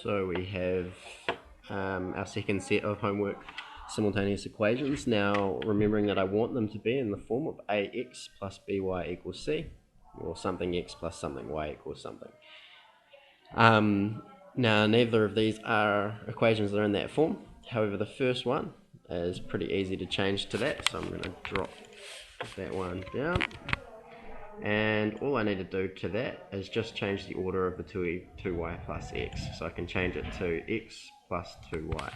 So we have our second set of homework simultaneous equations. Now, remembering that I want them to be in the form of ax plus by equals c, or something x plus something y equals something. Now, neither of these are equations that are in that form. However, the first one is pretty easy to change to that, so I'm going to drop that one down. And all I need to do to that is just change the order of the 2y plus x. So I can change it to x plus 2y.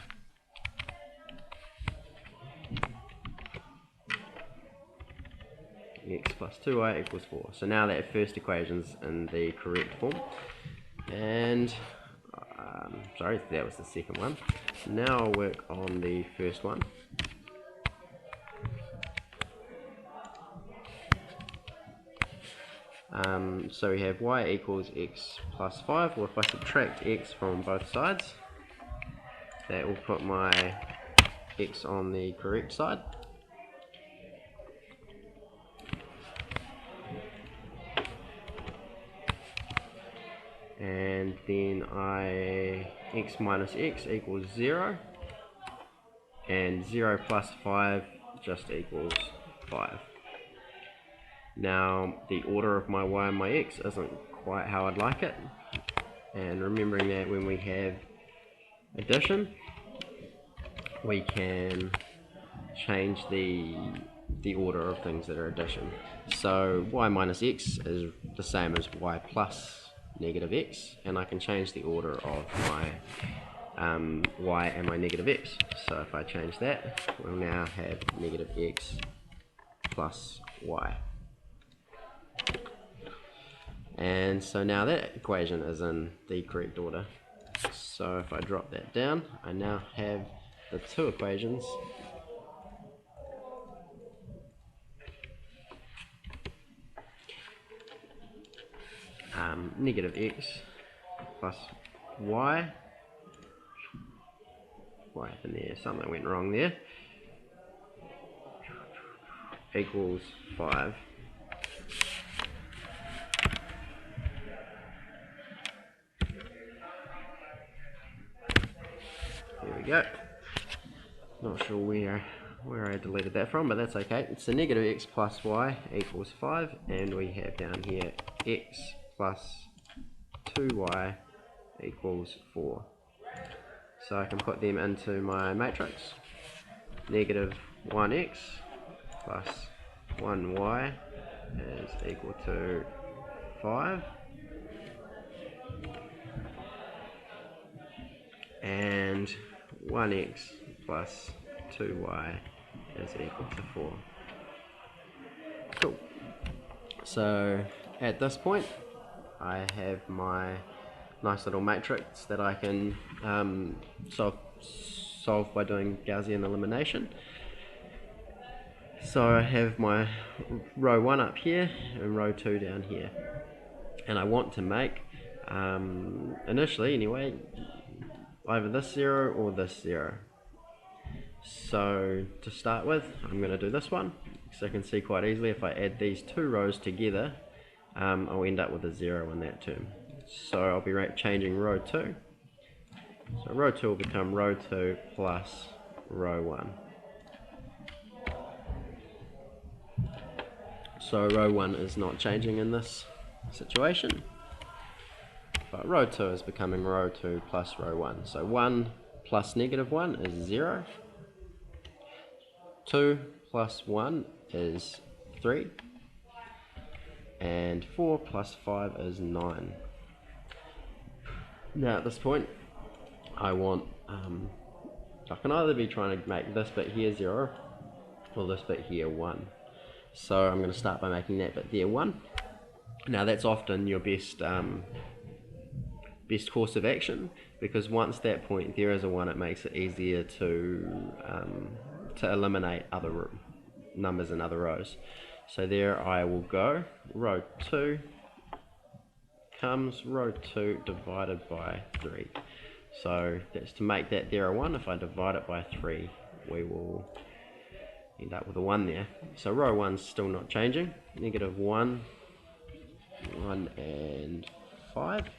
X plus 2y equals 4. So now that first equation's in the correct form. And, sorry, that was the second one. Now I'll work on the first one. So we have y equals x plus 5. Well, if I subtract x from both sides, that will put my x on the correct side. And then x minus x equals 0. And 0 plus 5 just equals 5. Now, the order of my y and my x isn't quite how I'd like it. And remembering that when we have addition, we can change the order of things that are addition. So y minus x is the same as y plus negative x, and I can change the order of my y and my negative x. So if I change that, we'll now have negative x plus y. And so now that equation is in the correct order. So if I drop that down, I now have the two equations negative x plus y. What happened there? Something went wrong there. Equals 5. There we go. Not sure where I deleted that from, but that's okay. It's a negative x plus y equals 5, and we have down here x plus 2y equals 4. So I can put them into my matrix. Negative 1x plus 1y is equal to 5. And 1x plus 2y is equal to 4. Cool. So at this point, I have my nice little matrix that I can solve by doing Gaussian elimination. So I have my row 1 up here and row 2 down here. And I want to make, initially anyway, either this 0 or this 0. So to start with, I'm going to do this one. So I can see quite easily if I add these two rows together, I'll end up with a 0 in that term. So I'll be changing row 2. So row 2 will become row 2 plus row 1. So row 1 is not changing in this situation, but row 2 is becoming row 2 plus row 1. So 1 plus negative 1 is 0. 2 plus 1 is 3. And 4 plus 5 is 9. Now at this point, I want, I can either be trying to make this bit here 0 or this bit here 1. So I'm going to start by making that bit there 1. Now that's often your best course of action, because once that point there is a 1, it makes it easier to eliminate other numbers in other rows. So there I will go, row 2 comes row 2 divided by 3. So that's to make that there a 1. If I divide it by 3, we will end up with a 1 there. So row 1's still not changing. Negative 1, 1 and 5.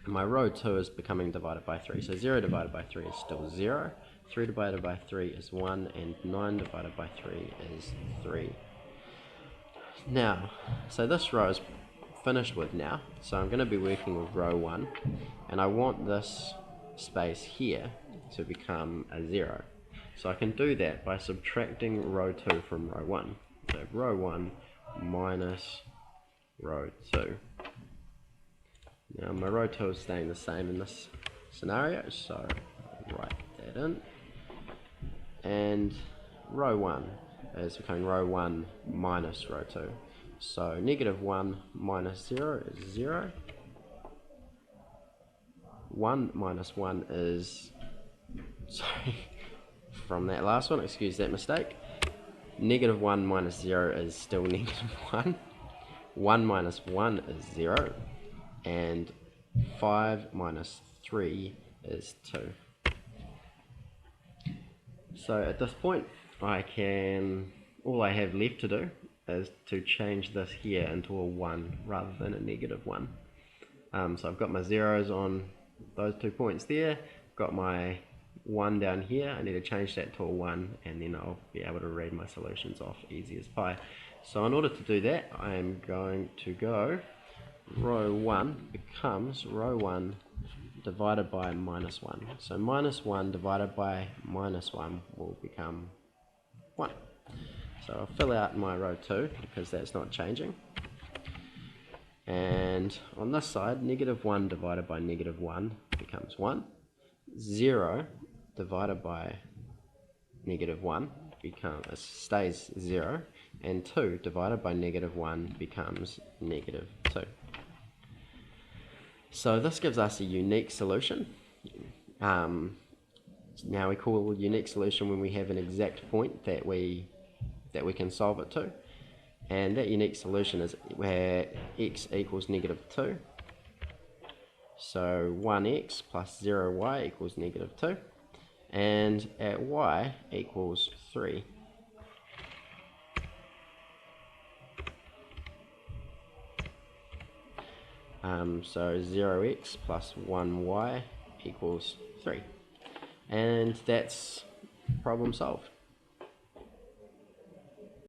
And my row 2 is becoming divided by 3. So 0 divided by 3 is still 0. 3 divided by 3 is 1. And 9 divided by 3 is 3. Now, so this row is finished with now. So I'm going to be working with row 1. And I want this space here to become a 0. So I can do that by subtracting row 2 from row 1. So row 1 minus row 2. Now my row 2 is staying the same in this scenario, so I'll write that in. And row 1 is becoming row 1 minus row 2. So negative 1 minus 0 is 0. 1 minus 1 is, sorry, from that last one, excuse that mistake. Negative 1 minus 0 is still negative 1. 1 minus 1 is 0. And 5 minus 3 is 2. So at this point, all I have left to do is to change this here into a 1 rather than a negative 1. So I've got my zeros on those 2 points there, got my 1 down here. I need to change that to a 1, and then I'll be able to read my solutions off easy as pie. So in order to do that, I am going to go row 1 becomes row 1 divided by minus 1. So minus 1 divided by minus 1 will become 1. So I'll fill out my row 2 because that's not changing. And on this side, negative 1 divided by negative 1 becomes 1. 0 divided by negative 1 stays 0. And 2 divided by negative 1 becomes negative 2. So this gives us a unique solution. Now we call a unique solution when we have an exact point that we can solve it to. And that unique solution is where x equals negative 2. So 1x plus 0y equals negative 2. And at y equals 3. So 0x plus 1y equals 3. And that's problem solved.